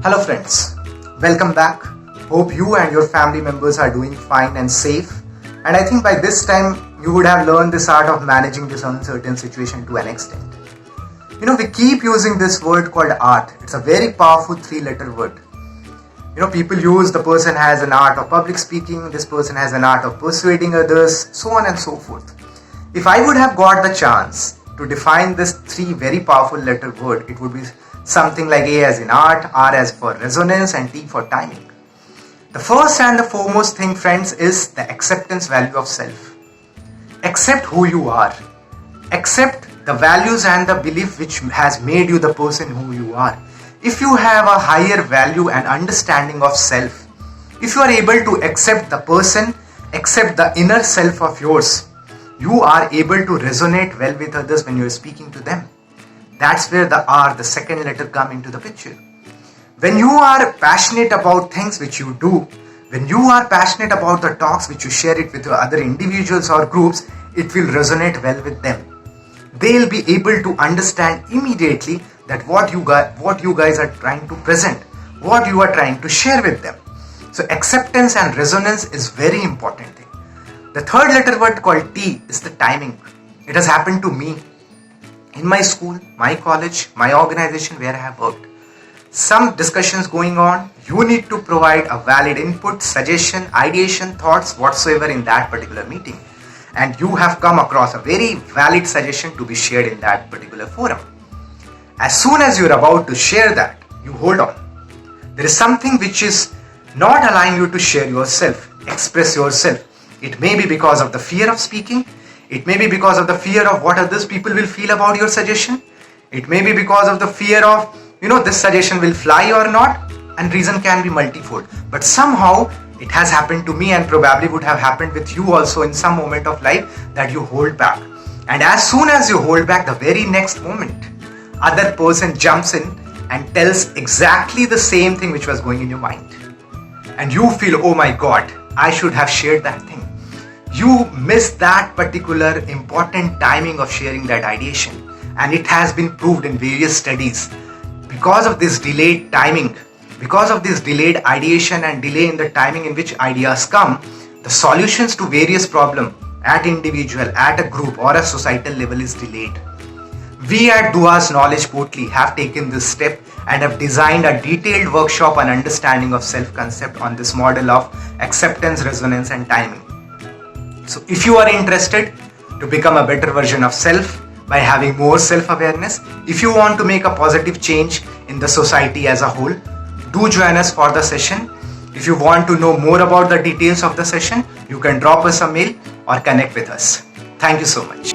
Hello friends, welcome back. Hope you and your family members are doing fine and safe. And I think by this time you would have learned this art of managing this uncertain situation to an extent. We keep using this word called art. It's a very powerful 3-letter word. People use the person has an art of public speaking, this person has an art of persuading others, so on and so forth. If I would have got the chance to define this 3 very powerful letter word, it would be something like A as in art, R as for resonance, and T for timing. The first and the foremost thing, friends, is the acceptance value of self. Accept who you are. Accept the values and the belief which has made you the person who you are. If you have a higher value and understanding of self, if you are able to accept the person, accept the inner self of yours, you are able to resonate well with others when you are speaking to them. That's where the R, the second letter, come into the picture. When you are passionate about things which you do, when you are passionate about the talks which you share it with other individuals or groups, it will resonate well with them. They'll be able to understand immediately that what you guys are trying to present, what you are trying to share with them. So acceptance and resonance is very important thing. The third letter word called T is the timing. It has happened to me in my school, my college, my organization where I have worked. Some discussions going on, you need to provide a valid input, suggestion, ideation, thoughts whatsoever in that particular meeting. And you have come across a very valid suggestion to be shared in that particular forum. As soon as you're about to share that, you hold on. There is something which is not allowing you to share yourself, express yourself. It may be because of the fear of speaking. It may be because of the fear of what others people will feel about your suggestion. It may be because of the fear of, this suggestion will fly or not. And reason can be multifold. But somehow it has happened to me and probably would have happened with you also in some moment of life that you hold back. And as soon as you hold back, the very next moment, other person jumps in and tells exactly the same thing which was going in your mind. And you feel, oh my God, I should have shared that thing. You miss that particular important timing of sharing that ideation. And it has been proved in various studies. Because of this delayed timing, because of this delayed ideation and delay in the timing in which ideas come, the solutions to various problems at individual, at a group or a societal level is delayed. We at Duas Knowledge Portly have taken this step and have designed a detailed workshop on understanding of self-concept on this model of acceptance, resonance and timing. So if you are interested to become a better version of self by having more self-awareness, if you want to make a positive change in the society as a whole, do join us for the session. If you want to know more about the details of the session, you can drop us a mail or connect with us. Thank you so much.